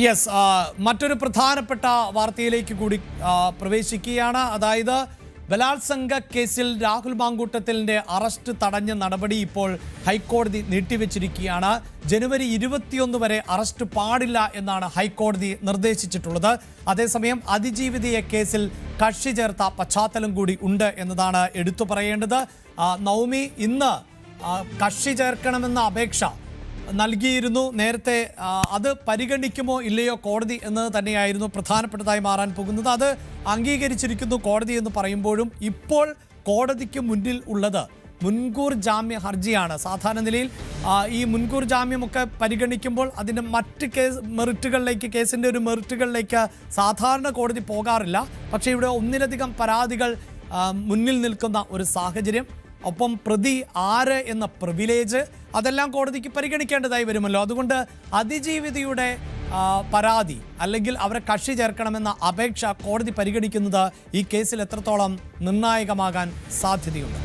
Yes, മറ്റൊരു പ്രധാനപ്പെട്ട വാർത്തയിലേക്ക് കൂടി പ്രവേശിക്കുകയാണ്. അതായത് ബലാത്സംഗ കേസിൽ രാഹുൽ മാങ്കൂട്ടത്തിലിന്റെ അറസ്റ്റ് തടഞ്ഞ നടപടി ഇപ്പോൾ ഹൈക്കോടതി നീട്ടിവെച്ചിരിക്കുകയാണ്. ജനുവരി 21 വരെ അറസ്റ്റ് പാടില്ല എന്നാണ് ഹൈക്കോടതി നിർദ്ദേശിച്ചിട്ടുള്ളത്. അതേസമയം അതിജീവിതയെ കേസിൽ കക്ഷി ചേർത്ത പശ്ചാത്തലം കൂടി ഉണ്ട് എന്നതാണ് എടുത്തു പറയേണ്ടത്. നവമി ഇന്ന് കക്ഷി ചേർക്കണമെന്ന അപേക്ഷ നൽകിയിരുന്നു. നേരത്തെ അത് പരിഗണിക്കുമോ ഇല്ലയോ കോടതി എന്നത് തന്നെയായിരുന്നു പ്രധാനപ്പെട്ടതായി മാറാൻ പോകുന്നത്. അത് അംഗീകരിച്ചിരിക്കുന്നു കോടതി എന്ന് പറയുമ്പോഴും ഇപ്പോൾ കോടതിക്ക് മുന്നിൽ ഉള്ളത് മുൻകൂർ ജാമ്യ ഹർജിയാണ്. സാധാരണ നിലയിൽ ഈ മുൻകൂർ ജാമ്യമൊക്കെ പരിഗണിക്കുമ്പോൾ അതിൻ്റെ മറ്റ് മെറിറ്റുകളിലേക്ക്, കേസിൻ്റെ ഒരു മെറിറ്റുകളിലേക്ക് സാധാരണ കോടതി പോകാറില്ല. പക്ഷേ ഇവിടെ ഒന്നിലധികം പരാതികൾ മുന്നിൽ നിൽക്കുന്ന ഒരു സാഹചര്യം, ഒപ്പം പ്രതി ആര് എന്ന പ്രിവിലേജ്, അതെല്ലാം കോടതിക്ക് പരിഗണിക്കേണ്ടതായി വരുമല്ലോ. അതുകൊണ്ട് അതിജീവിതയുടെ പരാതി അല്ലെങ്കിൽ അവരെ കക്ഷി ചേർക്കണമെന്ന അപേക്ഷ കോടതി പരിഗണിക്കുന്നത് ഈ കേസിൽ എത്രത്തോളം നിർണായകമാകാൻ സാധ്യതയുണ്ട്?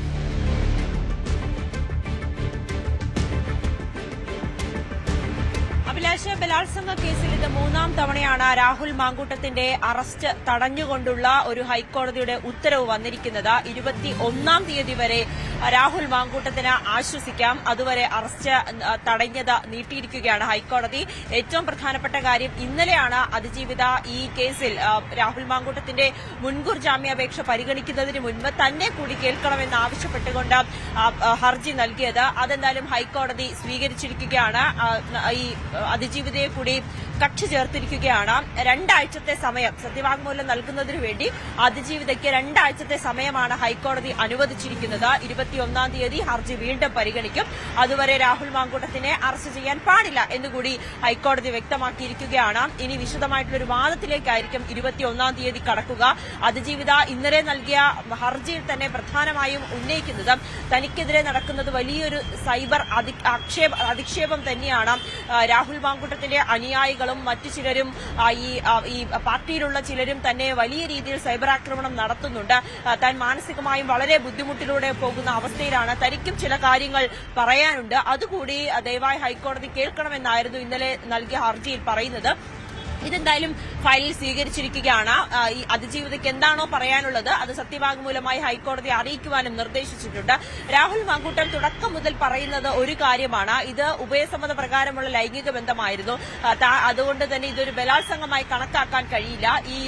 ബലാത്സംഗ കേസിൽ ഇത് 3-ാം തവണയാണ് രാഹുൽ മാങ്കൂട്ടത്തിന്റെ അറസ്റ്റ് തടഞ്ഞുകൊണ്ടുള്ള ഒരു ഹൈക്കോടതിയുടെ ഉത്തരവ് വന്നിരിക്കുന്നത്. 21-ാം തീയതി വരെ രാഹുൽ മാങ്കൂട്ടത്തിന് ആശ്വസിക്കാം. അതുവരെ അറസ്റ്റ് തടഞ്ഞത് നീട്ടിയിരിക്കുകയാണ് ഹൈക്കോടതി. ഏറ്റവും പ്രധാനപ്പെട്ട കാര്യം, ഇന്നലെയാണ് അതിജീവിത ഈ കേസിൽ രാഹുൽ മാങ്കൂട്ടത്തിന്റെ മുൻകൂർ ജാമ്യാപേക്ഷ പരിഗണിക്കുന്നതിന് മുൻപ് തന്നെ കൂടി കേൾക്കണമെന്ന് ആവശ്യപ്പെട്ടുകൊണ്ട് ഹർജി നൽകിയത്. അതെന്തായാലും ഹൈക്കോടതി സ്വീകരിച്ചിരിക്കുകയാണ്. ഈ അതിജീവിതയെ കൂടി കക്ഷി ചേർത്തിരിക്കുകയാണ്. 2 ആഴ്ചത്തെ സമയം സത്യവാങ്മൂലം നൽകുന്നതിനു വേണ്ടി അതിജീവിതയ്ക്ക് 2 ആഴ്ചത്തെ സമയമാണ് ഹൈക്കോടതി അനുവദിച്ചിരിക്കുന്നത്. 21-ാം തീയതി ഹർജി വീണ്ടും പരിഗണിക്കും. അതുവരെ രാഹുൽ മാങ്കൂട്ടത്തിനെ അറസ്റ്റ് ചെയ്യാൻ പാടില്ല എന്നുകൂടി ഹൈക്കോടതി വ്യക്തമാക്കിയിരിക്കുകയാണ്. ഇനി വിശദമായിട്ടുള്ളൊരു വാദത്തിലേക്കായിരിക്കും 21-ാം തീയതി കടക്കുക. അതിജീവിത ഇന്നലെ നൽകിയ ഹർജിയിൽ തന്നെ പ്രധാനമായും ഉന്നയിക്കുന്നത് തനിക്കെതിരെ നടക്കുന്നത് വലിയൊരു സൈബർ അധിക്ഷേപം തന്നെയാണ്. രാഹുൽ മാങ്കൂട്ടത്തിന്റെ അനുയായികളും മറ്റു ചിലരും ഈ പാർട്ടിയിലുള്ള ചിലരും തന്നെ വലിയ രീതിയിൽ സൈബർ ആക്രമണം നടത്തുന്നുണ്ട്. താൻ മാനസികമായും വളരെ ബുദ്ധിമുട്ടിലൂടെ പോകുന്ന അവസ്ഥയിലാണ്. തനിക്കും ചില കാര്യങ്ങൾ പറയാനുണ്ട്. അതുകൂടി ദയവായി ഹൈക്കോടതി കേൾക്കണമെന്നായിരുന്നു ഇന്നലെ നൽകിയ ഹർജിയിൽ പറയുന്നത്. ഇതെന്തായാലും ഫയലിൽ സ്വീകരിച്ചിരിക്കുകയാണ്. ഈ അതിജീവിതയ്ക്ക് എന്താണോ പറയാനുള്ളത് അത് സത്യവാങ്മൂലമായി ഹൈക്കോടതി അറിയിക്കുവാനും നിർദ്ദേശിച്ചിട്ടുണ്ട്. രാഹുൽ മാങ്കൂട്ടം തുടക്കം മുതൽ പറയുന്നത് ഒരു കാര്യമാണ്, ഇത് ഉഭയസമ്മത പ്രകാരമുള്ള ലൈംഗിക ബന്ധമായിരുന്നു. അതുകൊണ്ട് തന്നെ ഇതൊരു ബലാത്സംഗമായി കണക്കാക്കാൻ കഴിയില്ല. ഈ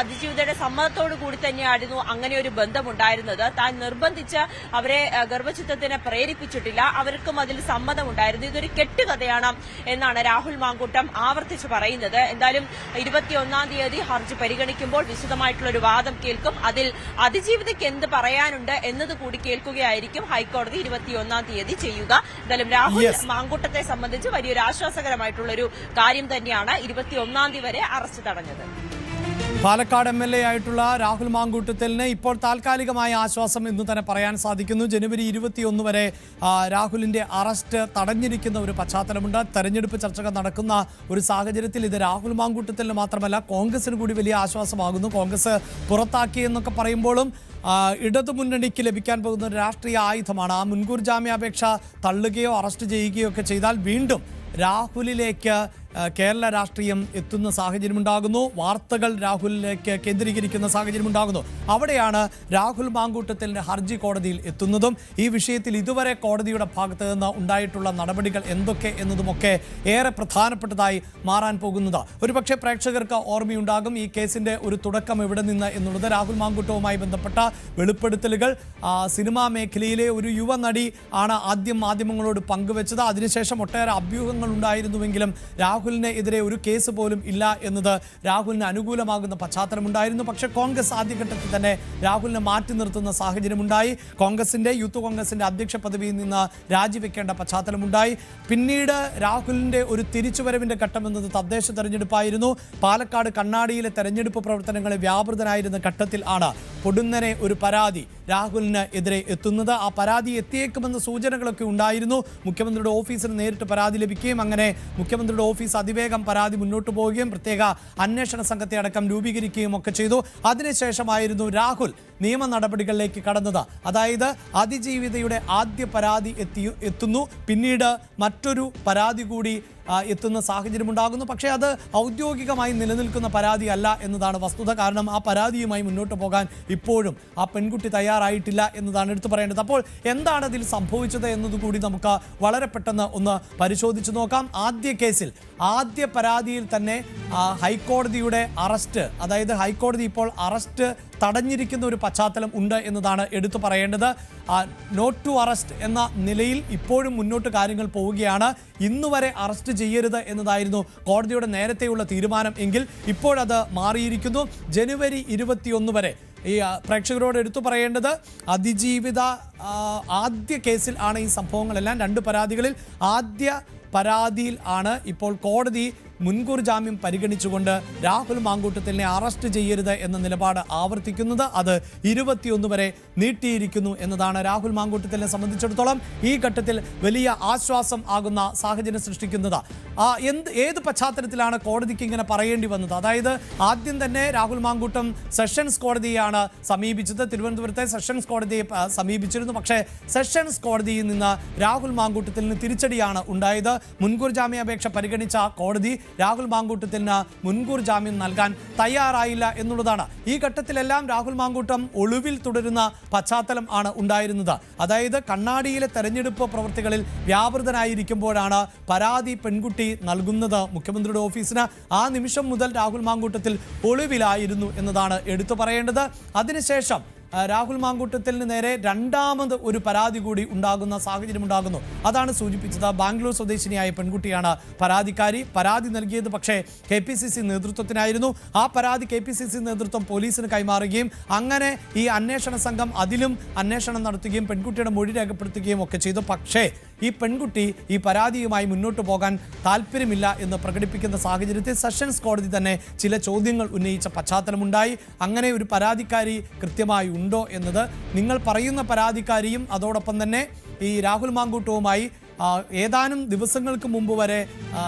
അതിജീവിതയുടെ സമ്മതത്തോടു കൂടി തന്നെയായിരുന്നു അങ്ങനെ ഒരു ബന്ധമുണ്ടായിരുന്നത്. താൻ നിർബന്ധിച്ച് അവരെ ഗർഭചിത്രത്തിന് പ്രേരിപ്പിച്ചിട്ടില്ല. അവർക്കും അതിൽ സമ്മതമുണ്ടായിരുന്നു. ഇതൊരു കെട്ടുകഥയാണ് എന്നാണ് രാഹുൽ മാങ്കൂട്ടം ആവർത്തിച്ച് പറയുന്നത്. എന്തായാലും 21-ാം തീയതി ഹർജി പരിഗണിക്കുമ്പോൾ വിശദമായിട്ടുള്ള ഒരു വാദം കേൾക്കും. അതിൽ അതിജീവിതയ്ക്ക് എന്ത് പറയാനുണ്ട് എന്നത് കൂടി കേൾക്കുകയായിരിക്കും ഹൈക്കോടതി 21-ാം തീയതി ചെയ്യുക. എന്തായാലും രാഹുൽ മാങ്കൂട്ടത്തെ സംബന്ധിച്ച് വലിയൊരു ആശ്വാസകരമായിട്ടുള്ളൊരു കാര്യം തന്നെയാണ് 21-ാം തീയതി വരെ അറസ്റ്റ് തടഞ്ഞത്. പാലക്കാട് MLA ആയിട്ടുള്ള രാഹുൽ മാങ്കൂട്ടത്തിലിന് ഇപ്പോൾ താൽക്കാലികമായ ആശ്വാസം എന്ന് തന്നെ പറയാൻ സാധിക്കുന്നു. ജനുവരി 21 വരെ രാഹുലിന്റെ അറസ്റ്റ് തടഞ്ഞിരിക്കുന്ന ഒരു പശ്ചാത്തലമുണ്ട്. തെരഞ്ഞെടുപ്പ് ചർച്ചകൾ നടക്കുന്ന ഒരു സാഹചര്യത്തിൽ ഇത് രാഹുൽ മാങ്കൂട്ടത്തിന് മാത്രമല്ല കോൺഗ്രസിന് കൂടി വലിയ ആശ്വാസമാകുന്നു. കോൺഗ്രസ് പുറത്താക്കിയെന്നൊക്കെ പറയുമ്പോഴും ഇടതുമുന്നണിക്ക് ലഭിക്കാൻ പോകുന്ന ഒരു രാഷ്ട്രീയ ആയുധമാണ്. ആ മുൻകൂർ ജാമ്യാപേക്ഷ തള്ളുകയോ അറസ്റ്റ് ചെയ്യുകയോ ഒക്കെ ചെയ്താൽ വീണ്ടും രാഹുലിലേക്ക് കേരള രാഷ്ട്രീയം എത്തുന്ന സാഹചര്യമുണ്ടാകുന്നു. വാർത്തകൾ രാഹുലിലേക്ക് കേന്ദ്രീകരിക്കുന്ന സാഹചര്യമുണ്ടാകുന്നു. അവിടെയാണ് രാഹുൽ മാങ്കൂട്ടത്തിലിന്റെ ഹർജി കോടതിയിൽ എത്തുന്നതും ഈ വിഷയത്തിൽ ഇതുവരെ കോടതിയുടെ ഭാഗത്ത് നിന്ന് ഉണ്ടായിട്ടുള്ള നടപടികൾ എന്തൊക്കെ എന്നതുമൊക്കെ ഏറെ പ്രധാനപ്പെട്ടതായി മാറാൻ പോകുന്നത്. ഒരുപക്ഷെ പ്രേക്ഷകർക്ക് ഓർമ്മയുണ്ടാകും ഈ കേസിന്റെ ഒരു തുടക്കം എവിടെ നിന്ന് എന്നുള്ളത്. രാഹുൽ മാങ്കൂട്ടവുമായി ബന്ധപ്പെട്ട വെളിപ്പെടുത്തലുകൾ സിനിമാ മേഖലയിലെ ഒരു യുവനടി ആണ് ആദ്യം മാധ്യമങ്ങളോട് പങ്കുവച്ചത്. അതിനുശേഷം ഒട്ടേറെ അഭ്യൂഹങ്ങൾ ഉണ്ടായിരുന്നുവെങ്കിലും രാഹുലിന് എതിരെ ഒരു കേസ് പോലും ഇല്ല എന്നത് രാഹുലിന് അനുകൂലമാകുന്ന പശ്ചാത്തലമുണ്ടായിരുന്നു. പക്ഷേ കോൺഗ്രസ് ആദ്യഘട്ടത്തിൽ തന്നെ രാഹുലിനെ മാറ്റി നിർത്തുന്ന സാഹചര്യമുണ്ടായി. യൂത്ത് കോൺഗ്രസിന്റെ അധ്യക്ഷ പദവിയിൽ നിന്ന് രാജിവെക്കേണ്ട പശ്ചാത്തലമുണ്ടായി. പിന്നീട് രാഹുലിന്റെ ഒരു തിരിച്ചുവരവിന്റെ ഘട്ടം എന്നത് തദ്ദേശ തെരഞ്ഞെടുപ്പായിരുന്നു. പാലക്കാട് കണ്ണാടിയിലെ തെരഞ്ഞെടുപ്പ് പ്രവർത്തനങ്ങളെ വ്യാപൃതനായിരുന്ന ഘട്ടത്തിൽ ആണ് പൊടുന്നനെ ഒരു പരാതി രാഹുലിന് എതിരെ എത്തുന്നത്. ആ പരാതി എത്തിയേക്കുമെന്ന സൂചനകളൊക്കെ ഉണ്ടായിരുന്നു. മുഖ്യമന്ത്രിയുടെ ഓഫീസിന് നേരിട്ട് പരാതി ലഭിക്കുകയും അങ്ങനെ മുഖ്യമന്ത്രിയുടെ ഓഫീസ് അതിവേഗം പരാതി മുന്നോട്ട് പോവുകയും പ്രത്യേക അന്വേഷണ സംഘത്തെ അടക്കം രൂപീകരിക്കുകയും ഒക്കെ ചെയ്തു. അതിനുശേഷമായിരുന്നു രാഹുൽ നിയമ നടപടികളിലേക്ക് കടന്നത്. അതായത് അതിജീവിതയുടെ ആദ്യ പരാതി എത്തുന്നു, പിന്നീട് മറ്റൊരു പരാതി കൂടി എത്തുന്ന സാഹചര്യം ഉണ്ടാകുന്നു. പക്ഷേ അത് ഔദ്യോഗികമായി നിലനിൽക്കുന്ന പരാതി അല്ല എന്നതാണ് വസ്തുത. കാരണം ആ പരാതിയുമായി മുന്നോട്ട് പോകാൻ ഇപ്പോഴും ആ പെൺകുട്ടി തയ്യാറായിട്ടില്ല എന്നതാണ് എടുത്തു പറയേണ്ടത്. അപ്പോൾ എന്താണ് അതിൽ സംഭവിച്ചത് എന്നതുകൂടി നമുക്ക് വളരെ പെട്ടെന്ന് ഒന്ന് പരിശോധിച്ച് നോക്കാം. ആദ്യ കേസിൽ ആദ്യ പരാതിയിൽ തന്നെ ഹൈക്കോടതിയുടെ അറസ്റ്റ്, അതായത് ഹൈക്കോടതി ഇപ്പോൾ അറസ്റ്റ് തടഞ്ഞിരിക്കുന്ന ഒരു പശ്ചാത്തലം ഉണ്ട് എന്നതാണ് എടുത്തു പറയേണ്ടത്. നോട്ട് ടു അറസ്റ്റ് എന്ന നിലയിൽ ഇപ്പോഴും മുന്നോട്ട് കാര്യങ്ങൾ പോവുകയാണ്. ഇന്നുവരെ അറസ്റ്റ് ചെയ്യരുത് എന്നതായിരുന്നു കോടതിയുടെ നേരത്തെയുള്ള തീരുമാനം എങ്കിൽ ഇപ്പോഴത് മാറിയിരിക്കുന്നു. ജനുവരി 21 വരെ. ഈ പ്രേക്ഷകരോട് എടുത്തു പറയേണ്ടത്, അതിജീവിത ആദ്യ കേസിൽ ആണ് ഈ സംഭവങ്ങളെല്ലാം. 2 പരാതികളിൽ ആദ്യ പരാതിയിൽ ആണ് ഇപ്പോൾ കോടതി മുൻകൂർ ജാമ്യം പരിഗണിച്ചുകൊണ്ട് രാഹുൽ മാങ്കൂട്ടത്തിലിനെ അറസ്റ്റ് ചെയ്യരുത് എന്ന നിലപാട് ആവർത്തിക്കുന്നത്. അത് 21 വരെ നീട്ടിയിരിക്കുന്നു എന്നതാണ് രാഹുൽ മാങ്കൂട്ടത്തിലിനെ സംബന്ധിച്ചിടത്തോളം ഈ ഘട്ടത്തിൽ വലിയ ആശ്വാസം ആകുന്ന സാഹചര്യം സൃഷ്ടിക്കുന്നത്. ഏത് പശ്ചാത്തലത്തിലാണ് കോടതിക്ക് ഇങ്ങനെ പറയേണ്ടി വന്നത്? അതായത് ആദ്യം തന്നെ രാഹുൽ മാങ്കൂട്ടം സെഷൻസ് കോടതിയാണ് സമീപിച്ചത്. തിരുവനന്തപുരത്തെ സെഷൻസ് കോടതിയെ സമീപിച്ചിരുന്നു. പക്ഷേ സെഷൻസ് കോടതിയിൽ നിന്ന് രാഹുൽ മാങ്കൂട്ടത്തിന് തിരിച്ചടിയാണ് ഉണ്ടായത്. മുൻകൂർ ജാമ്യാപേക്ഷ പരിഗണിച്ച കോടതി രാഹുൽ മാങ്കൂട്ടത്തിന് മുൻകൂർ ജാമ്യം നൽകാൻ തയ്യാറായില്ല എന്നുള്ളതാണ്. ഈ ഘട്ടത്തിലെല്ലാം രാഹുൽ മാങ്കൂട്ടം ഒളിവിൽ തുടരുന്ന പശ്ചാത്തലം ആണ് ഉണ്ടായിരുന്നത്. അതായത് കണ്ണാടിയിലെ തെരഞ്ഞെടുപ്പ് പ്രവൃത്തികളിൽ വ്യാപൃതനായിരിക്കുമ്പോഴാണ് പരാതി പെൺകുട്ടി നൽകുന്നത് മുഖ്യമന്ത്രിയുടെ ഓഫീസിന്. ആ നിമിഷം മുതൽ രാഹുൽ മാങ്കൂട്ടത്തിൽ ഒളിവിലായിരുന്നു എന്നതാണ് എടുത്തു പറയേണ്ടത്. അതിനുശേഷം രാഹുൽ മാങ്കൂട്ടത്തിന് നേരെ രണ്ടാമത് ഒരു പരാതി കൂടി ഉണ്ടാകുന്ന സാഹചര്യം ഉണ്ടാകുന്നു. അതാണ് സൂചിപ്പിച്ചത്. ബാംഗ്ലൂർ സ്വദേശിനിയായ പെൺകുട്ടിയാണ് പരാതിക്കാരി. പരാതി നൽകിയത് പക്ഷേ KPCC നേതൃത്വത്തിനായിരുന്നു. ആ പരാതി KPCC നേതൃത്വം പോലീസിന് കൈമാറുകയും അങ്ങനെ ഈ അന്വേഷണ സംഘം അതിലും അന്വേഷണം നടത്തുകയും പെൺകുട്ടിയുടെ മൊഴി രേഖപ്പെടുത്തുകയും ഒക്കെ ചെയ്തു. പക്ഷേ ഈ പെൺകുട്ടി ഈ പരാതിയുമായി മുന്നോട്ട് പോകാൻ താല്പര്യമില്ല എന്ന് പ്രകടിപ്പിക്കുന്ന സാഹചര്യത്തിൽ സെഷൻസ് കോടതി തന്നെ ചില ചോദ്യങ്ങൾ ഉന്നയിച്ച പശ്ചാത്തലമുണ്ടായി. അങ്ങനെ ഒരു പരാതിക്കാരി കൃത്യമായി ഉണ്ടോ എന്നത്, നിങ്ങൾ പറയുന്ന പരാതിക്കാരിയും അതോടൊപ്പം തന്നെ ഈ രാഹുൽ മാങ്കൂട്ടവുമായി ഏതാനും ദിവസങ്ങൾക്ക് മുമ്പ് വരെ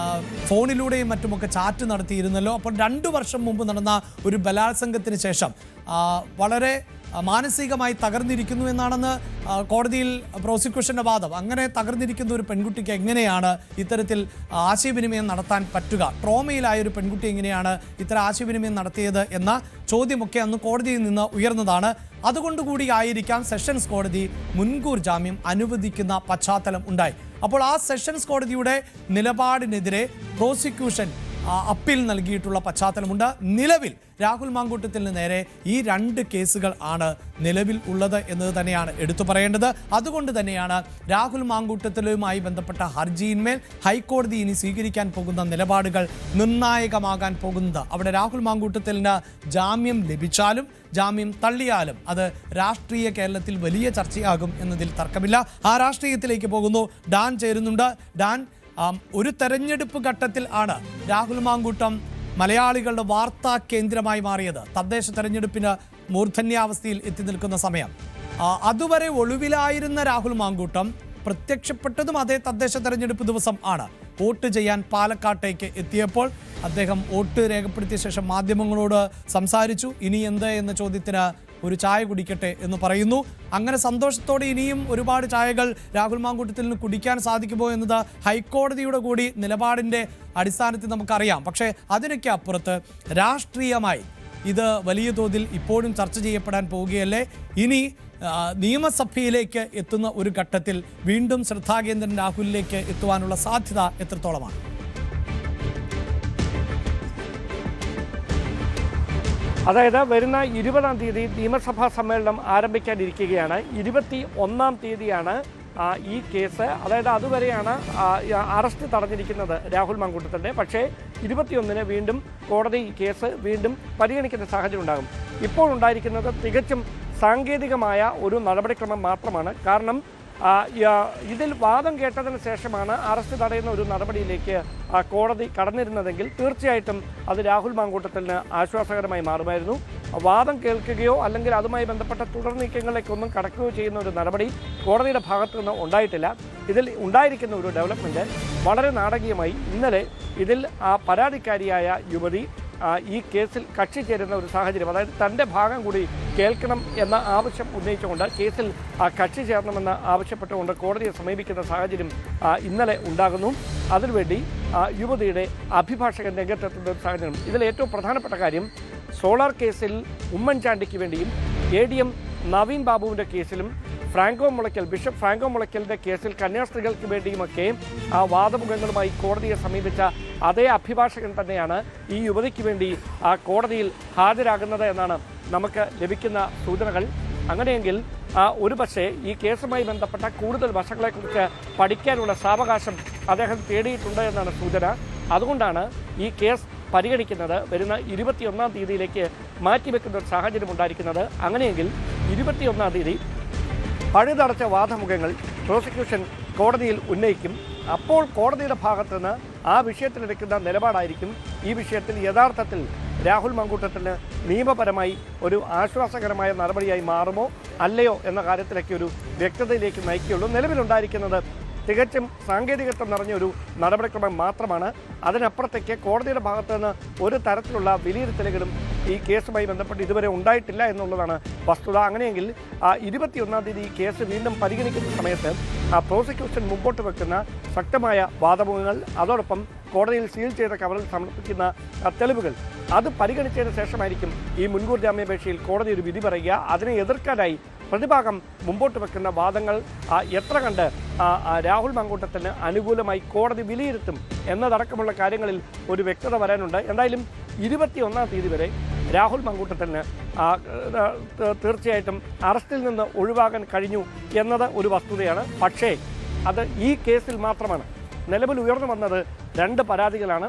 ഫോണിലൂടെയും മറ്റുമൊക്കെ ചാറ്റ് നടത്തിയിരുന്നല്ലോ. അപ്പോൾ 2 വർഷം മുമ്പ് നടന്ന ഒരു ബലാത്സംഗത്തിന് ശേഷം വളരെ മാനസികമായി തകർന്നിരിക്കുന്നു എന്നാണെന്ന് കോടതിയിൽ പ്രോസിക്യൂഷന്റെ വാദം. അങ്ങനെ തകർന്നിരിക്കുന്ന ഒരു പെൺകുട്ടിക്ക് എങ്ങനെയാണ് ഇത്തരത്തിൽ ആശയവിനിമയം നടത്താൻ പറ്റുക? ട്രോമയിലായ ഒരു പെൺകുട്ടി എങ്ങനെയാണ് ഇത്തരം ആശയവിനിമയം നടത്തിയത് എന്ന ചോദ്യമൊക്കെ അന്ന് കോടതിയിൽ നിന്ന് ഉയർന്നതാണ്. അതുകൊണ്ടുകൂടി ആയിരിക്കാം സെഷൻസ് കോടതി മുൻകൂർ ജാമ്യം അനുവദിക്കുന്ന പശ്ചാത്തലം ഉണ്ടായി. അപ്പോൾ ആ സെഷൻസ് കോടതിയുടെ നിലപാടിനെതിരെ പ്രോസിക്യൂഷൻ അപ്പീൽ നൽകിയിട്ടുള്ള പശ്ചാത്തലമുണ്ട്. നിലവിൽ രാഹുൽ മാങ്കൂട്ടത്തിന് നേരെ ഈ 2 കേസുകൾ ആണ് നിലവിൽ ഉള്ളത് എന്നത് തന്നെയാണ് എടുത്തു പറയേണ്ടത്. അതുകൊണ്ട് തന്നെയാണ് രാഹുൽ മാങ്കൂട്ടത്തിലുമായി ബന്ധപ്പെട്ട ഹർജിയിന്മേൽ ഹൈക്കോടതി ഇനി സ്വീകരിക്കാൻ പോകുന്ന നിലപാടുകൾ നിർണായകമാകാൻ പോകുന്നത്. അവിടെ രാഹുൽ മാങ്കൂട്ടത്തിന് ജാമ്യം ലഭിച്ചാലും ജാമ്യം തള്ളിയാലും അത് രാഷ്ട്രീയ കേരളത്തിൽ വലിയ ചർച്ചയാകും എന്നതിൽ തർക്കമില്ല. ആ രാഷ്ട്രീയത്തിലേക്ക് പോകുന്നു. ഡാൻ ചേരുന്നുണ്ട്. ഡാൻ, ഒരു തെരഞ്ഞെടുപ്പ് ഘട്ടത്തിൽ ആണ് രാഹുൽ മാങ്കൂട്ടം മലയാളികളുടെ വാർത്താ കേന്ദ്രമായി മാറിയത്. തദ്ദേശ തെരഞ്ഞെടുപ്പിന് മൂർധന്യാവസ്ഥയിൽ എത്തി നിൽക്കുന്ന സമയം. അതുവരെ ഒളിവിലായിരുന്ന രാഹുൽ മാങ്കൂട്ടം പ്രത്യക്ഷപ്പെട്ടതും അതേ തദ്ദേശ തെരഞ്ഞെടുപ്പ് ദിവസം ആണ്. വോട്ട് ചെയ്യാൻ പാലക്കാട്ടേക്ക് എത്തിയപ്പോൾ അദ്ദേഹം വോട്ട് രേഖപ്പെടുത്തിയ ശേഷം മാധ്യമങ്ങളോട് സംസാരിച്ചു. ഇനി എന്ത് എന്ന ചോദ്യത്തിന് ഒരു ചായ കുടിക്കട്ടെ എന്ന് പറയുന്നു. അങ്ങനെ സന്തോഷത്തോടെ ഇനിയും ഒരുപാട് ചായകൾ രാഹുൽ മാങ്കൂട്ടത്തിൽ നിന്ന് കുടിക്കാൻ സാധിക്കുമോ എന്നത് ഹൈക്കോടതിയുടെ കൂടി നിലപാടിൻ്റെ അടിസ്ഥാനത്തിൽ നമുക്കറിയാം. പക്ഷേ അതിനൊക്കെ അപ്പുറത്ത് രാഷ്ട്രീയമായി ഇത് വലിയ തോതിൽ ഇപ്പോഴും ചർച്ച ചെയ്യപ്പെടാൻ പോവുകയല്ലേ? ഇനി നിയമസഭയിലേക്ക് എത്തുന്ന ഒരു ഘട്ടത്തിൽ വീണ്ടും ശ്രദ്ധാകേന്ദ്രൻ രാഹുലിലേക്ക് എത്തുവാനുള്ള സാധ്യത എത്രത്തോളമാണ്? അതായത് വരുന്ന 20-ാം തീയതി നിയമസഭാ സമ്മേളനം ആരംഭിക്കാനിരിക്കുകയാണ്. 21-ാം തീയതിയാണ് ഈ കേസ്, അതായത് അതുവരെയാണ് അറസ്റ്റ് തടഞ്ഞിരിക്കുന്നത് രാഹുൽ മാങ്കൂട്ടത്തിൻ്റെ. പക്ഷേ 21-ന് വീണ്ടും കോടതി ഈ കേസ് വീണ്ടും പരിഗണിക്കുന്ന സാഹചര്യം ഉണ്ടാകും. ഇപ്പോൾ ഉണ്ടായിരിക്കുന്നത് തികച്ചും സാങ്കേതികമായ ഒരു നടപടിക്രമം മാത്രമാണ്. കാരണം ഇതിൽ വാദം കേട്ടതിന് ശേഷമാണ് അറസ്റ്റ് തടയുന്ന ഒരു നടപടിയിലേക്ക് കോടതി കടന്നിരുന്നതെങ്കിൽ തീർച്ചയായിട്ടും അത് രാഹുൽ മാങ്കൂട്ടത്തിന് ആശ്വാസകരമായി മാറുമായിരുന്നു. വാദം കേൾക്കുകയോ അല്ലെങ്കിൽ അതുമായി ബന്ധപ്പെട്ട തുടർ നീക്കങ്ങളിലേക്കൊന്നും കടക്കുകയോ ചെയ്യുന്ന ഒരു നടപടി കോടതിയുടെ ഭാഗത്തു നിന്ന് ഉണ്ടായിട്ടില്ല. ഇതിൽ ഉണ്ടായിരിക്കുന്ന ഒരു ഡെവലപ്മെൻറ്റ് വളരെ നാടകീയമായി ഇന്നലെ ഇതിൽ പരാതിക്കാരിയായ യുവതി ഈ കേസിൽ കക്ഷി ചേരുന്ന ഒരു സാഹചര്യം, അതായത് തൻ്റെ ഭാഗം കൂടി കേൾക്കണം എന്ന ആവശ്യം ഉന്നയിച്ചുകൊണ്ട് കേസിൽ കക്ഷി ചേരണമെന്ന് ആവശ്യപ്പെട്ടുകൊണ്ട് കോടതിയെ സമീപിക്കുന്ന സാഹചര്യം ഇന്നലെ ഉണ്ടാകുന്നു. അതിനുവേണ്ടി യുവതിയുടെ അഭിഭാഷകൻ രംഗത്തെത്തുന്ന ഒരു സാഹചര്യം. ഇതിൽ ഏറ്റവും പ്രധാനപ്പെട്ട കാര്യം, സോളാർ കേസിൽ ഉമ്മൻചാണ്ടിക്ക് വേണ്ടിയും ADM നവീൻ ബാബുവിൻ്റെ കേസിലും ബിഷപ്പ് ഫ്രാങ്കോ മുളയ്ക്കലിൻ്റെ കേസിൽ കന്യാസ്ത്രീകൾക്ക് വേണ്ടിയുമൊക്കെ വാദമുഖങ്ങളുമായി കോടതിയെ സമീപിച്ച അതേ അഭിഭാഷകൻ തന്നെയാണ് ഈ യുവതിക്ക് വേണ്ടി കോടതിയിൽ ഹാജരാകുന്നത് എന്നാണ് നമുക്ക് ലഭിക്കുന്ന സൂചനകൾ. അങ്ങനെയെങ്കിൽ ഒരുപക്ഷെ ഈ കേസുമായി ബന്ധപ്പെട്ട കൂടുതൽ വശങ്ങളെക്കുറിച്ച് പഠിക്കാനുള്ള സാവകാശം അദ്ദേഹം തേടിയിട്ടുണ്ട് എന്നാണ് സൂചന. അതുകൊണ്ടാണ് ഈ കേസ് പരിഗണിക്കുന്നത് വരുന്ന 21-ാം തീയതിയിലേക്ക് മാറ്റിവെക്കുന്ന ഒരു സാഹചര്യം ഉണ്ടായിരിക്കുന്നത്. അങ്ങനെയെങ്കിൽ 21-ാം തീയതി പഴുതടച്ച വാദമുഖങ്ങൾ പ്രോസിക്യൂഷൻ കോടതിയിൽ ഉന്നയിക്കും. അപ്പോൾ കോടതിയുടെ ഭാഗത്തു നിന്ന് ആ വിഷയത്തിലെടുക്കുന്ന നിലപാടായിരിക്കും ഈ വിഷയത്തിൽ യഥാർത്ഥത്തിൽ രാഹുൽ മാങ്കൂട്ടത്തിന് നിയമപരമായി ഒരു ആശ്വാസകരമായ നടപടിയായി മാറുമോ അല്ലയോ എന്ന കാര്യത്തിലൊക്കെ ഒരു വ്യക്തതയിലേക്ക് നയിക്കുകയുള്ളൂ. നിലവിലുണ്ടായിരിക്കുന്നത് തികച്ചും സാങ്കേതികത്വം നിറഞ്ഞൊരു നടപടിക്രമം മാത്രമാണ്. അതിനപ്പുറത്തേക്ക് കോടതിയുടെ ഭാഗത്തു നിന്ന് ഒരു തരത്തിലുള്ള വിലയിരുത്തലുകളും ഈ കേസുമായി ബന്ധപ്പെട്ട് ഇതുവരെ ഉണ്ടായിട്ടില്ല എന്നുള്ളതാണ് വസ്തുത. അങ്ങനെയെങ്കിൽ 21-ാം തീയതി ഈ കേസ് വീണ്ടും പരിഗണിക്കുന്ന സമയത്ത് പ്രോസിക്യൂഷൻ മുമ്പോട്ട് വെക്കുന്ന ശക്തമായ വാദമുഖങ്ങൾ, അതോടൊപ്പം കോടതിയിൽ സീൽ ചെയ്ത കവറിൽ സമർപ്പിക്കുന്ന തെളിവുകൾ, അത് പരിഗണിച്ചതിന് ശേഷമായിരിക്കും ഈ മുൻകൂർ ജാമ്യാപേക്ഷയിൽ കോടതി ഒരു വിധി പറയുക. അതിനെ എതിർക്കാനായി പ്രതിഭാഗം മുമ്പോട്ട് വെക്കുന്ന വാദങ്ങൾ എത്ര കണ്ട് രാഹുൽ മാങ്കൂട്ടത്തിന് അനുകൂലമായി കോടതി വിലയിരുത്തും എന്നതടക്കമുള്ള കാര്യങ്ങളിൽ ഒരു വ്യക്തത വരാനുണ്ട്. എന്തായാലും 21-ാം തീയതി വരെ രാഹുൽ മാങ്കൂട്ടത്തിന് തീർച്ചയായിട്ടും അറസ്റ്റിൽ നിന്ന് ഒഴിവാകാൻ കഴിഞ്ഞു എന്നത് ഒരു വസ്തുതയാണ്. പക്ഷേ അത് ഈ കേസിൽ മാത്രമാണ്. നിലവിൽ ഉയർന്നു വന്നത് 2 പരാതികളാണ്.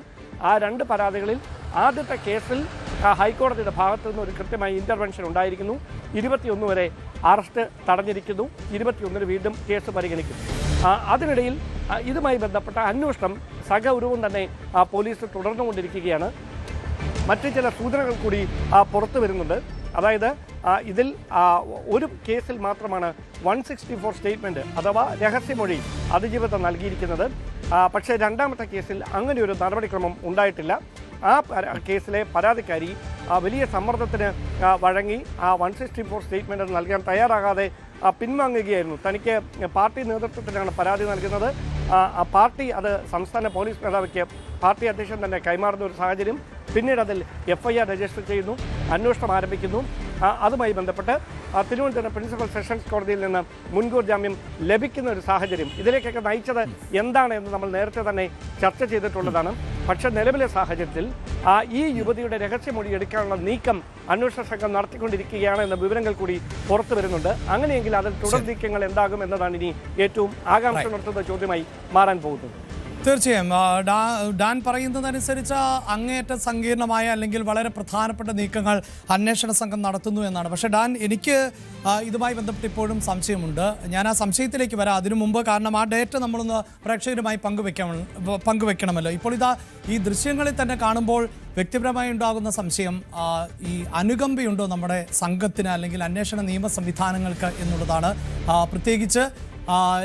ആ 2 പരാതികളിൽ ആദ്യത്തെ കേസിൽ ഹൈക്കോടതിയുടെ ഭാഗത്തു നിന്ന് ഒരു കൃത്യമായ ഇൻ്റർവെൻഷൻ ഉണ്ടായിരിക്കുന്നു. 21 വരെ അറസ്റ്റ് തടഞ്ഞിരിക്കുന്നു. 21-ന് വീണ്ടും കേസ് പരിഗണിക്കും. അതിനിടയിൽ ഇതുമായി ബന്ധപ്പെട്ട അന്വേഷണം സഗൗരവം തന്നെ പോലീസ് തുടർന്നുകൊണ്ടിരിക്കുകയാണ്. മറ്റു ചില സൂചനകൾ കൂടി പുറത്തു വരുന്നുണ്ട്. അതായത് ഇതിൽ ഒരു കേസിൽ മാത്രമാണ് 164 സ്റ്റേറ്റ്മെൻറ്റ് അഥവാ രഹസ്യമൊഴി അതിജീവിതം നൽകിയിരിക്കുന്നത്. പക്ഷേ 2ാമത്തെ കേസിൽ അങ്ങനെ ഒരു നടപടിക്രമം ഉണ്ടായിട്ടില്ല. ആ കേസിലെ പരാതിക്കാരി വലിയ സമ്മർദ്ദത്തിന് വഴങ്ങി 164 സ്റ്റേറ്റ്മെൻറ്റ് നൽകാൻ തയ്യാറാകാതെ പിൻവാങ്ങുകയായിരുന്നു. തനിക്ക് പാർട്ടി നേതൃത്വത്തിനാണ് പരാതി നൽകുന്നത്. പാർട്ടി അത് സംസ്ഥാന പോലീസ് മേധാവിക്ക് പാർട്ടി അധ്യക്ഷൻ തന്നെ കൈമാറുന്ന ഒരു സാഹചര്യം. പിന്നീട് അതിൽ FIR രജിസ്റ്റർ ചെയ്യുന്നു, അന്വേഷണം ആരംഭിക്കുന്നു. അതുമായി ബന്ധപ്പെട്ട് തിരുവനന്തപുരം പ്രിൻസിപ്പൽ സെഷൻസ് കോടതിയിൽ നിന്ന് മുൻകൂർ ജാമ്യം ലഭിക്കുന്ന ഒരു സാഹചര്യം. ഇതിലേക്കൊക്കെ നയിച്ചത് എന്താണ് എന്ന് നമ്മൾ നേരത്തെ തന്നെ ചർച്ച ചെയ്തിട്ടുള്ളതാണ്. പക്ഷേ നിലവിലെ സാഹചര്യത്തിൽ ഈ യുവതിയുടെ രഹസ്യമൊഴി എടുക്കാനുള്ള നീക്കം അന്വേഷണ സംഘം നടത്തിക്കൊണ്ടിരിക്കുകയാണ് എന്ന വിവരങ്ങൾ കൂടി പുറത്തു വരുന്നുണ്ട്. അങ്ങനെയെങ്കിൽ അതിൽ തുടർ നീക്കങ്ങൾ എന്താകും എന്നതാണ് ഇനി ഏറ്റവും ആകാംക്ഷ നടത്തുന്ന ചോദ്യമായി മാറാൻ പോകുന്നത്. തീർച്ചയായും ഡാൻ പറയുന്നതനുസരിച്ച് അങ്ങേയറ്റം സങ്കീർണമായ അല്ലെങ്കിൽ വളരെ പ്രധാനപ്പെട്ട നീക്കങ്ങൾ അന്വേഷണ സംഘം നടത്തുന്നു എന്നാണ്. പക്ഷേ ഡാൻ, എനിക്ക് ഇതുമായി ബന്ധപ്പെട്ട് ഇപ്പോഴും സംശയമുണ്ട്. ഞാൻ ആ സംശയത്തിലേക്ക് വരാം അതിനു മുമ്പ്. കാരണം ആ ഡേറ്റ നമ്മളൊന്ന് പ്രേക്ഷകരുമായി പങ്കുവെക്കണമല്ലോ. ഇപ്പോൾ ഈ ദൃശ്യങ്ങളിൽ തന്നെ കാണുമ്പോൾ വ്യക്തിപരമായി ഉണ്ടാകുന്ന സംശയം, ഈ അനുകമ്പയുണ്ടോ നമ്മുടെ സംഘത്തിന് അല്ലെങ്കിൽ അന്വേഷണ നിയമ സംവിധാനങ്ങൾക്ക് എന്നുള്ളതാണ്. പ്രത്യേകിച്ച്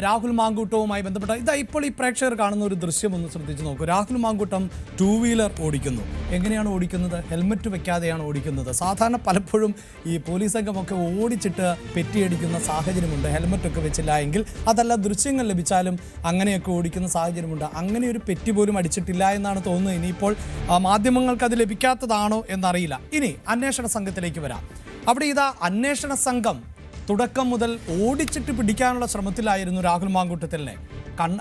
രാഹുൽ മാങ്കൂട്ടവുമായി ബന്ധപ്പെട്ട ഇപ്പോൾ ഈ പ്രേക്ഷകർ കാണുന്ന ഒരു ദൃശ്യം ഒന്ന് ശ്രദ്ധിച്ചു നോക്കൂ. രാഹുൽ മാങ്കൂട്ടം 2 വീലർ ഓടിക്കുന്നു. എങ്ങനെയാണ് ഓടിക്കുന്നത്? ഹെൽമറ്റ് വെക്കാതെയാണ് ഓടിക്കുന്നത്. സാധാരണ പലപ്പോഴും ഈ പോലീസ് സംഘമൊക്കെ ഓടിച്ചിട്ട് പെറ്റിയടിക്കുന്ന സാഹചര്യമുണ്ട്, ഹെൽമറ്റൊക്കെ വെച്ചില്ല എങ്കിൽ. അതല്ല, ദൃശ്യങ്ങൾ ലഭിച്ചാലും അങ്ങനെയൊക്കെ ഓടിക്കുന്ന സാഹചര്യമുണ്ട്. അങ്ങനെ ഒരു പെറ്റി പോലും അടിച്ചിട്ടില്ല എന്നാണ് തോന്നുന്നത്. ഇനിയിപ്പോൾ മാധ്യമങ്ങൾക്ക് അത് ലഭിക്കാത്തതാണോ എന്നറിയില്ല. ഇനി അന്വേഷണ സംഘത്തിലേക്ക് വരാം. അവിടെ അന്വേഷണ സംഘം തുടക്കം മുതൽ ഓടിച്ചിട്ട് പിടിക്കാനുള്ള ശ്രമത്തിലായിരുന്നു രാഹുൽ മാങ്കൂട്ടത്തിലിനെ.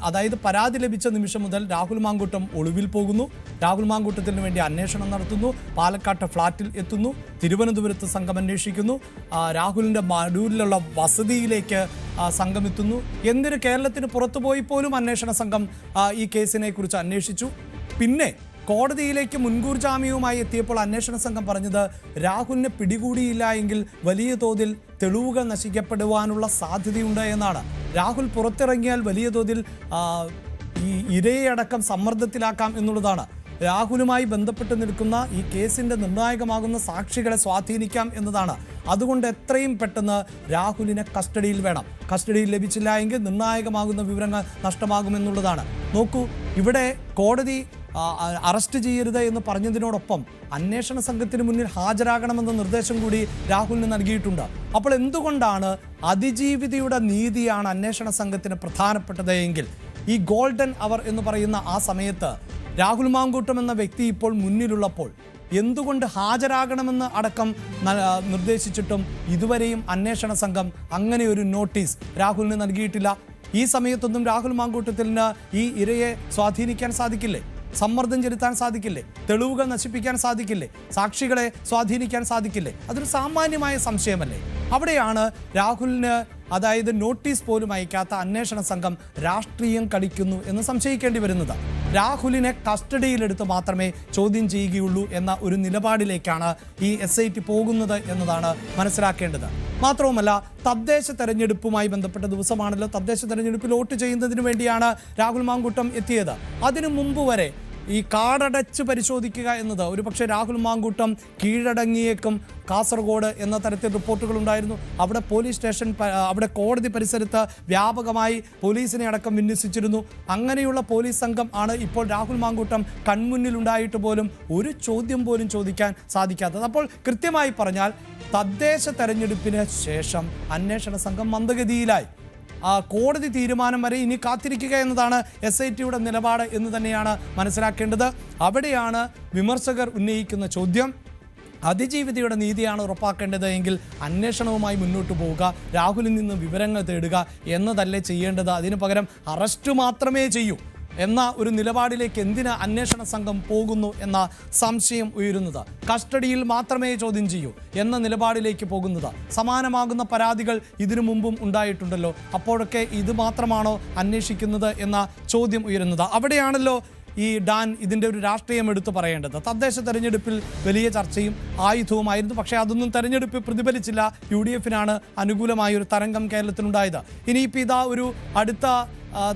അതായത് പരാതി ലഭിച്ച നിമിഷം മുതൽ രാഹുൽ മാങ്കൂട്ടം ഒളിവിൽ പോകുന്നു. രാഹുൽ മാങ്കൂട്ടത്തിന് വേണ്ടി അന്വേഷണം നടത്തുന്നു. പാലക്കാട്ടെ ഫ്ളാറ്റിൽ എത്തുന്നു. തിരുവനന്തപുരത്ത് സംഘം അന്വേഷിക്കുന്നു. രാഹുലിൻ്റെ മടൂരിലുള്ള വസതിയിലേക്ക് സംഘം എത്തുന്നു. എന്തിന് കേരളത്തിന് പുറത്തുപോയി പോലും അന്വേഷണ സംഘം ഈ കേസിനെ കുറിച്ച് അന്വേഷിച്ചു. പിന്നെ കോടതിയിലേക്ക് മുൻകൂർ ജാമ്യവുമായി എത്തിയപ്പോൾ അന്വേഷണ സംഘം പറഞ്ഞത് രാഹുലിനെ പിടികൂടിയില്ല എങ്കിൽ വലിയ തോതിൽ തെളിവുകൾ നശിക്കപ്പെടുവാനുള്ള സാധ്യതയുണ്ട് എന്നാണ്. രാഹുൽ പുറത്തിറങ്ങിയാൽ വലിയ തോതിൽ ഈ ഇരയടക്കം സമ്മർദ്ദത്തിലാക്കാം എന്നുള്ളതാണ്. രാഹുലുമായി ബന്ധപ്പെട്ട് നിൽക്കുന്ന ഈ കേസിൻ്റെ നിർണായകമാകുന്ന സാക്ഷികളെ സ്വാധീനിക്കാം എന്നതാണ്. അതുകൊണ്ട് എത്രയും പെട്ടെന്ന് രാഹുലിനെ കസ്റ്റഡിയിൽ വേണം. കസ്റ്റഡിയിൽ ലഭിച്ചില്ല എങ്കിൽ നിർണായകമാകുന്ന വിവരങ്ങൾ നഷ്ടമാകുമെന്നുള്ളതാണ്. നോക്കൂ, ഇവിടെ കോടതി അറസ്റ്റ് ചെയ്യരുത് എന്ന് പറഞ്ഞതിനോടൊപ്പം അന്വേഷണ സംഘത്തിന് മുന്നിൽ ഹാജരാകണമെന്ന നിർദ്ദേശം കൂടി രാഹുലിന് നൽകിയിട്ടുണ്ട്. അപ്പോൾ എന്തുകൊണ്ടാണ് അതിജീവിതയുടെ നീതിയാണ് അന്വേഷണ സംഘത്തിന് പ്രധാനപ്പെട്ടത് എങ്കിൽ ഈ ഗോൾഡൻ അവർ എന്ന് പറയുന്ന ആ സമയത്ത് രാഹുൽ മാങ്കൂട്ടം എന്ന വ്യക്തി ഇപ്പോൾ മുന്നിലുള്ളപ്പോൾ എന്തുകൊണ്ട് ഹാജരാകണമെന്ന് അടക്കം നിർദ്ദേശിച്ചിട്ടും ഇതുവരെയും അന്വേഷണ സംഘം അങ്ങനെ ഒരു നോട്ടീസ് രാഹുലിന് നൽകിയിട്ടില്ല? ഈ സമയത്തൊന്നും രാഹുൽ മാങ്കൂട്ടത്തിന് ഈ ഇരയെ സ്വാധീനിക്കാൻ സാധിക്കില്ലേ? സമ്മർദ്ദം ചെലുത്താൻ സാധിക്കില്ലേ? തെളിവുകൾ നശിപ്പിക്കാൻ സാധിക്കില്ലേ? സാക്ഷികളെ സ്വാധീനിക്കാൻ സാധിക്കില്ലേ? അതൊരു സാമാന്യമായ സംശയമല്ലേ? അവിടെയാണ് രാഹുലിന്, അതായത് നോട്ടീസ് പോലും അയക്കാത്ത അന്വേഷണ സംഘം രാഷ്ട്രീയം കളിക്കുന്നു എന്ന് സംശയിക്കേണ്ടി വരുന്നത്. രാഹുലിനെ കസ്റ്റഡിയിലെടുത്ത് മാത്രമേ ചോദ്യം ചെയ്യുകയുള്ളൂ എന്ന ഒരു നിലപാടിലേക്കാണ് ഈ SIT പോകുന്നത് എന്നതാണ് മനസ്സിലാക്കേണ്ടത്. മാത്രവുമല്ല, തദ്ദേശ തെരഞ്ഞെടുപ്പുമായി ബന്ധപ്പെട്ട ദിവസമാണല്ലോ. തദ്ദേശ തെരഞ്ഞെടുപ്പിൽ വോട്ട് ചെയ്യുന്നതിന് വേണ്ടിയാണ് രാഹുൽ മാങ്കൂട്ടം എത്തിയത്. അതിനു മുമ്പ് വരെ ഈ കാടടച്ച് പരിശോധിക്കുക എന്നത് ഒരുപക്ഷെ രാഹുൽ മാങ്കൂട്ടം കീഴടങ്ങിയേക്കും കാസർഗോഡ് എന്ന തരത്തിൽ റിപ്പോർട്ടുകളുണ്ടായിരുന്നു. അവിടെ പോലീസ് സ്റ്റേഷൻ, അവിടെ കോടതി പരിസരത്ത് വ്യാപകമായി പോലീസിനെ അടക്കം വിന്യസിച്ചിരുന്നു. അങ്ങനെയുള്ള പോലീസ് സംഘം ആണ് ഇപ്പോൾ രാഹുൽ മാങ്കൂട്ടം കൺമുന്നിലുണ്ടായിട്ട് പോലും ഒരു ചോദ്യം പോലും ചോദിക്കാൻ സാധിക്കാത്തത്. അപ്പോൾ കൃത്യമായി പറഞ്ഞാൽ തദ്ദേശ തെരഞ്ഞെടുപ്പിന് ശേഷം അന്വേഷണ സംഘം മന്ദഗതിയിലായി. കോടതി തീരുമാനം വരെ ഇനി കാത്തിരിക്കുക എന്നതാണ് SITയുടെ നിലപാട് എന്ന് തന്നെയാണ് മനസ്സിലാക്കേണ്ടത്. അവിടെയാണ് വിമർശകർ ഉന്നയിക്കുന്ന ചോദ്യം. അതിജീവിതയുടെ നീതിയാണ് ഉറപ്പാക്കേണ്ടത് എങ്കിൽ അന്വേഷണവുമായി മുന്നോട്ട് പോവുക, രാഹുലിൽ നിന്ന് വിവരങ്ങൾ തേടുക എന്നതല്ലേ ചെയ്യേണ്ടത്? അതിനു പകരം അറസ്റ്റ് മാത്രമേ ചെയ്യൂ എന്ന ഒരു നിലപാടിലേക്ക് എന്തിന് അന്വേഷണ സംഘം പോകുന്നു എന്ന സംശയം ഉയരുന്നത്. കസ്റ്റഡിയിൽ മാത്രമേ ചോദ്യം ചെയ്യൂ എന്ന നിലപാടിലേക്ക് പോകുന്നത്. സമാനമാകുന്ന പരാതികൾ ഇതിനു മുമ്പും ഉണ്ടായിട്ടുണ്ടല്ലോ. അപ്പോഴൊക്കെ ഇത് മാത്രമാണോ അന്വേഷിക്കുന്നത് എന്ന ചോദ്യം ഉയരുന്നത്. അവിടെയാണല്ലോ ഈ ഡാൻ ഇതിൻ്റെ ഒരു രാഷ്ട്രീയം എടുത്തു പറയേണ്ടത്. തദ്ദേശ തെരഞ്ഞെടുപ്പിൽ വലിയ ചർച്ചയും ആയുധവുമായിരുന്നു. പക്ഷേ അതൊന്നും തെരഞ്ഞെടുപ്പിൽ പ്രതിഫലിച്ചില്ല. UDFനാണ് അനുകൂലമായൊരു തരംഗം കേരളത്തിലുണ്ടായത്. ഇനിയിപ്പോൾ ഇതാ ഒരു അടുത്ത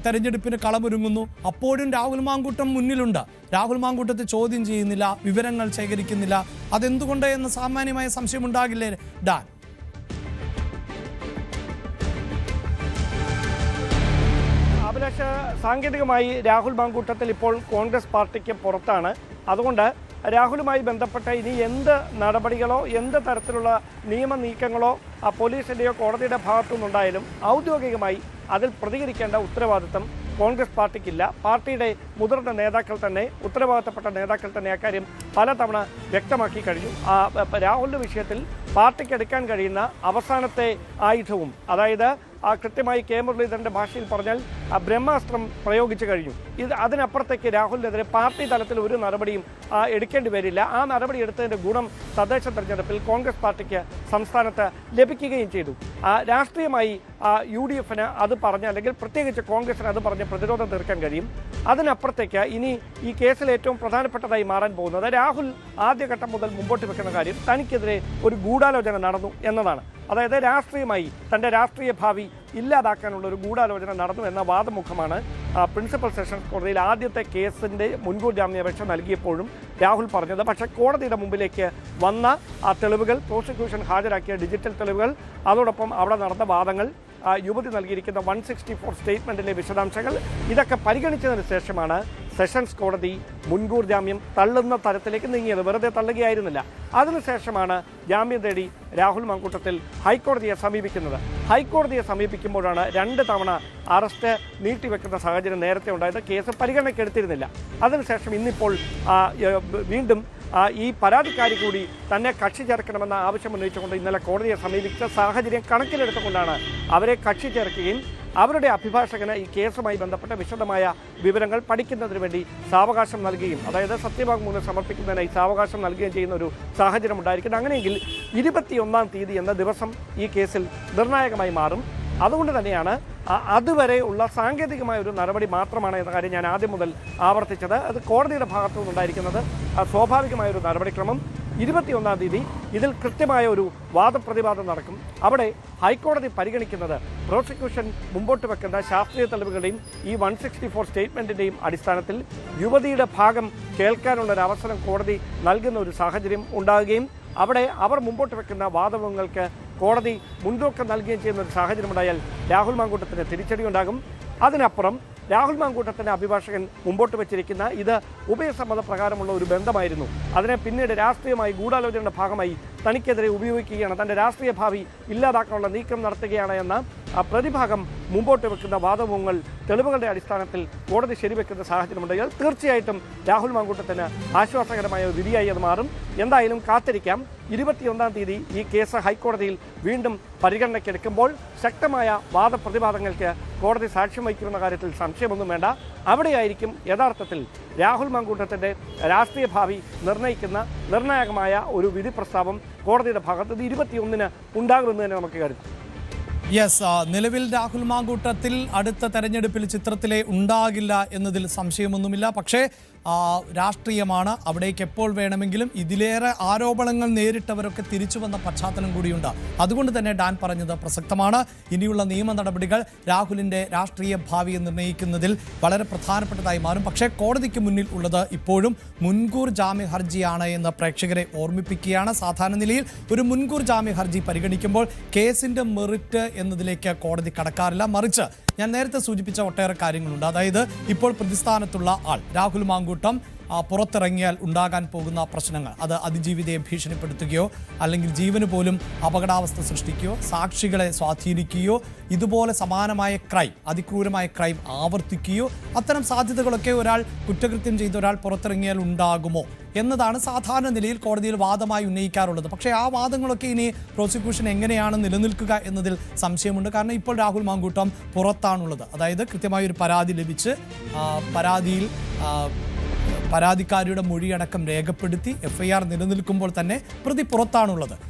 തെരഞ്ഞെടുപ്പിന് കളമൊരുങ്ങുന്നു. അപ്പോഴും രാഹുൽ മാങ്കൂട്ടം മുന്നിലുണ്ട്. രാഹുൽ മാങ്കൂട്ടത്തെ ചോദ്യം ചെയ്യുന്നില്ല, വിവരങ്ങൾ ശേഖരിക്കുന്നില്ല. അതെന്തുകൊണ്ട് എന്ന സാമാന്യമായ സംശയം ഉണ്ടാകില്ലേ ഡാൻ? അഭിലാഷ്, സാങ്കേതികമായി രാഹുൽ മാങ്കൂട്ടത്തിൽ ഇപ്പോൾ കോൺഗ്രസ് പാർട്ടിക്ക് പുറത്താണ്. അതുകൊണ്ട് രാഹുലുമായി ബന്ധപ്പെട്ട ഇനി എന്ത് നടപടികളോ എന്ത് തരത്തിലുള്ള നിയമ നീക്കങ്ങളോ പോലീസിൻ്റെയോ കോടതിയുടെ ഭാഗത്തുനിന്നുണ്ടായാലും ഔദ്യോഗികമായി അതിൽ പ്രതികരിക്കേണ്ട ഉത്തരവാദിത്തം കോൺഗ്രസ് പാർട്ടിക്കില്ല. പാർട്ടിയുടെ മുതിർന്ന നേതാക്കൾ തന്നെ, ഉത്തരവാദിത്തപ്പെട്ട നേതാക്കൾ തന്നെ അക്കാര്യം പലതവണ വ്യക്തമാക്കി കഴിഞ്ഞു. രാഹുലിൻ്റെ വിഷയത്തിൽ പാർട്ടിക്ക് എടുക്കാൻ കഴിയുന്ന അവസാനത്തെ ആയുധവും, അതായത് കൃത്യമായി കെ മുരളീധരൻ്റെ ഭാഷയിൽ പറഞ്ഞാൽ ബ്രഹ്മാസ്ത്രം പ്രയോഗിച്ചു കഴിഞ്ഞു. അതിനപ്പുറത്തേക്ക് രാഹുലിനെതിരെ പാർട്ടി തലത്തിൽ ഒരു നടപടിയും എടുക്കേണ്ടി വരില്ല. ആ നടപടി എടുത്തതിൻ്റെ ഗുണം തദ്ദേശ തെരഞ്ഞെടുപ്പിൽ കോൺഗ്രസ് പാർട്ടിക്ക് സംസ്ഥാനത്ത് ലഭിക്കുകയും ചെയ്തു. രാഷ്ട്രീയമായി UDFന് അത് പറഞ്ഞ്, അല്ലെങ്കിൽ പ്രത്യേകിച്ച് കോൺഗ്രസിന് അത് പറഞ്ഞ് പ്രതിരോധം തീർക്കാൻ കഴിയും. അതിനപ്പുറത്തേക്ക് ഇനി ഈ കേസിൽ ഏറ്റവും പ്രധാനപ്പെട്ടതായി മാറാൻ പോകുന്നത് രാഹുൽ ആദ്യഘട്ടം മുതൽ മുമ്പോട്ട് വെക്കുന്ന കാര്യം തനിക്കെതിരെ ഒരു ഗൂഢാലോചന നടന്നു എന്നതാണ്. അതായത് രാഷ്ട്രീയമായി തൻ്റെ രാഷ്ട്രീയ ഭാവി ഇല്ലാതാക്കാനുള്ള ഒരു ഗൂഢാലോചന നടന്നു എന്ന വാദമുഖമാണ് പ്രിൻസിപ്പൽ സെഷൻസ് കോടതിയിൽ ആദ്യത്തെ കേസിൻ്റെ മുൻകൂർ ജാമ്യാപേക്ഷ നൽകിയപ്പോഴും രാഹുൽ പറഞ്ഞത്. പക്ഷേ കോടതിയുടെ മുമ്പിലേക്ക് വന്ന ആ തെളിവുകൾ, പ്രോസിക്യൂഷൻ ഹാജരാക്കിയ ഡിജിറ്റൽ തെളിവുകൾ, അതോടൊപ്പം അവിടെ നടന്ന വാദങ്ങൾ, യുവതി നൽകിയിരിക്കുന്ന 164 സ്റ്റേറ്റ്മെൻറ്റിലെ വിശദാംശങ്ങൾ, ഇതൊക്കെ പരിഗണിച്ചതിന് ശേഷമാണ് സെഷൻസ് കോടതി മുൻകൂർ ജാമ്യം തള്ളുന്ന തരത്തിലേക്ക് നീങ്ങിയത്. വെറുതെ തള്ളുകയായിരുന്നില്ല. അതിനുശേഷമാണ് ജാമ്യം തേടി രാഹുൽ മാങ്കൂട്ടത്തിൽ ഹൈക്കോടതിയെ സമീപിക്കുന്നത്. ഹൈക്കോടതിയെ സമീപിക്കുമ്പോഴാണ് 2 തവണ അറസ്റ്റ് നീട്ടിവെക്കുന്ന സാഹചര്യം നേരത്തെ ഉണ്ടായത്. കേസ് പരിഗണനയ്ക്കെടുത്തിരുന്നില്ല. അതിനുശേഷം ഇന്നിപ്പോൾ വീണ്ടും ഈ പരാതിക്കാരി കൂടി തന്നെ കക്ഷി ചേർക്കണമെന്ന ആവശ്യം ഉന്നയിച്ചുകൊണ്ട് ഇന്നലെ കോടതിയെ സമീപിച്ച സാഹചര്യം കണക്കിലെടുത്തുകൊണ്ടാണ് അവരെ കക്ഷി ചേർക്കുകയും അവരുടെ അഭിഭാഷകന് ഈ കേസുമായി ബന്ധപ്പെട്ട വിശദമായ വിവരങ്ങൾ പഠിക്കുന്നതിന് വേണ്ടി സാവകാശം നൽകുകയും, അതായത് സത്യവാങ്മൂലം സമർപ്പിക്കുന്നതിനായി സാവകാശം നൽകുകയും ചെയ്യുന്ന ഒരു സാഹചര്യം ഉണ്ടായിരിക്കുന്നത്. അങ്ങനെയെങ്കിൽ 21-ാം തീയതി എന്ന ദിവസം ഈ കേസിൽ നിർണായകമായി മാറും. അതുകൊണ്ട് തന്നെയാണ് അതുവരെ ഉള്ള സാങ്കേതികമായ ഒരു നടപടി മാത്രമാണ് എന്ന കാര്യം ഞാൻ ആദ്യം മുതൽ ആവർത്തിച്ചത്. അത് കോടതിയുടെ ഭാഗത്തു നിന്നുണ്ടായിരിക്കുന്നത് സ്വാഭാവികമായൊരു നടപടിക്രമം. 21-ാം തീയതി ഇതിൽ കൃത്യമായ ഒരു വാദപ്രതിവാദം നടക്കും. അവിടെ ഹൈക്കോടതി പരിഗണിക്കുന്നത് പ്രോസിക്യൂഷൻ മുമ്പോട്ട് വെക്കുന്ന ശാസ്ത്രീയ തെളിവുകളുടെയും ഈ 164 സ്റ്റേറ്റ്മെന്റിന്റെയും അടിസ്ഥാനത്തിൽ യുവതിയുടെ ഭാഗം കേൾക്കാനുള്ള ഒരു അവസരം കോടതി നൽകുന്ന ഒരു സാഹചര്യം ഉണ്ടാകുകയും അവിടെ അവർ മുമ്പോട്ട് വെക്കുന്ന വാദങ്ങൾക്ക് കോടതി മുൻതൂക്കം നൽകുകയും ചെയ്യുന്ന ഒരു സാഹചര്യം ഉണ്ടായാൽ രാഹുൽ മാങ്കൂട്ടത്തിന് തിരിച്ചടി ഉണ്ടാകും. അതിനപ്പുറം രാഹുൽ മാങ്കൂട്ടത്തിൻ്റെ അഭിഭാഷകൻ മുമ്പോട്ട് വെച്ചിരിക്കുന്ന ഇത് ഉഭയസമ്മത പ്രകാരമുള്ള ഒരു ബന്ധമായിരുന്നു, അതിനെ പിന്നീട് രാഷ്ട്രീയമായി ഗൂഢാലോചനയുടെ ഭാഗമായി തനിക്കെതിരെ ഉപയോഗിക്കുകയാണ്, തൻ്റെ രാഷ്ട്രീയ ഭാവി ഇല്ലാതാക്കാനുള്ള നീക്കം നടത്തുകയാണ് എന്ന പ്രതിഭാഗം മുമ്പോട്ട് വെക്കുന്ന വാദമുഖങ്ങൾ തെളിവുകളുടെ അടിസ്ഥാനത്തിൽ കോടതി ശരിവെക്കുന്ന സാഹചര്യമുണ്ടെങ്കിൽ തീർച്ചയായിട്ടും രാഹുൽ മാങ്കൂട്ടത്തിന് ആശ്വാസകരമായ ഒരു വിധിയായി അത് മാറും. എന്തായാലും കാത്തിരിക്കാം. 21-ാം തീയതി ഈ കേസ് ഹൈക്കോടതിയിൽ വീണ്ടും പരിഗണനയ്ക്കെടുക്കുമ്പോൾ ശക്തമായ വാദപ്രതിവാദങ്ങൾക്ക് കോടതി സാക്ഷ്യം വഹിക്കുമെന്ന കാര്യത്തിൽ സംശയമൊന്നും വേണ്ട. അവിടെയായിരിക്കും യഥാർത്ഥത്തിൽ രാഹുൽ മാങ്കൂട്ടത്തിൻ്റെ രാഷ്ട്രീയ ഭാവി നിർണ്ണയിക്കുന്ന നിർണായകമായ ഒരു വിധി പ്രസ്താവം കോടതിയുടെ ഭാഗത്ത് 21-ന് ഉണ്ടാകുമെന്ന് തന്നെ നമുക്ക് കരുതാം. യെസ്, നിലവിൽ രാഹുൽ മാങ്കൂട്ടത്തിൽ അടുത്ത തെരഞ്ഞെടുപ്പിൽ ചിത്രത്തിലെ ഉണ്ടാകില്ല എന്നതിൽ സംശയമൊന്നുമില്ല. പക്ഷേ രാഷ്ട്രീയമാണ്, അവിടേക്ക് എപ്പോൾ വേണമെങ്കിലും ഇതിലേറെ ആരോപണങ്ങൾ നേരിട്ടവരൊക്കെ തിരിച്ചു വന്ന പശ്ചാത്തലം കൂടിയുണ്ട്. അതുകൊണ്ട് തന്നെ ഡാൻ പറഞ്ഞത് പ്രസക്തമാണ്. ഇനിയുള്ള നിയമ നടപടികൾ രാഹുലിൻ്റെ രാഷ്ട്രീയ ഭാവിയെ നിർണ്ണയിക്കുന്നതിൽ വളരെ പ്രധാനപ്പെട്ടതായി മാറും. പക്ഷേ കോടതിക്ക് മുന്നിൽ ഉള്ളത് ഇപ്പോഴും മുൻകൂർ ജാമ്യ ഹർജിയാണ് എന്ന് പ്രേക്ഷകരെ ഓർമ്മിപ്പിക്കുകയാണ്. സാധാരണ നിലയിൽ ഒരു മുൻകൂർ ജാമ്യ ഹർജി പരിഗണിക്കുമ്പോൾ കേസിൻ്റെ മെറിറ്റ് എന്നതിലേക്ക് കോടതി കടക്കാറില്ല. മറിച്ച് ഞാൻ നേരത്തെ സൂചിപ്പിച്ച ഒട്ടേറെ കാര്യങ്ങളുണ്ട്. അതായത് ഇപ്പോൾ പ്രതിസ്ഥാനത്തുള്ള ആൾ രാഹുൽ മാങ്കൂട്ടം പുറത്തിറങ്ങിയാൽ ഉണ്ടാകാൻ പോകുന്ന പ്രശ്നങ്ങൾ, അത് അതിജീവിതയെ ഭീഷണിപ്പെടുത്തുകയോ അല്ലെങ്കിൽ ജീവന് പോലും അപകടാവസ്ഥ സൃഷ്ടിക്കുകയോ സാക്ഷികളെ സ്വാധീനിക്കുകയോ ഇതുപോലെ സമാനമായ ക്രൈം, അതിക്രൂരമായ ക്രൈം ആവർത്തിക്കുകയോ അത്തരം സാധ്യതകളൊക്കെ ഒരാൾ കുറ്റകൃത്യം ചെയ്ത ഒരാൾ പുറത്തിറങ്ങിയാൽ ഉണ്ടാകുമോ എന്നതാണ് സാധാരണ നിലയിൽ കോടതിയിൽ വാദമായി ഉന്നയിക്കാറുള്ളത്. പക്ഷേ ആ വാദങ്ങളൊക്കെ ഇനി പ്രോസിക്യൂഷൻ എങ്ങനെയാണ് നിലനിൽക്കുക എന്നതിൽ സംശയമുണ്ട്. കാരണം ഇപ്പോൾ രാഹുൽ മാങ്കൂട്ടം പുറത്താണുള്ളത്. അതായത് കൃത്യമായൊരു പരാതി ലഭിച്ച് പരാതിയിൽ പരാതിക്കാരിയുടെ മൊഴിയടക്കം രേഖപ്പെടുത്തി FIR നിലനിൽക്കുമ്പോൾ തന്നെ പ്രതി പുറത്താണുള്ളത്.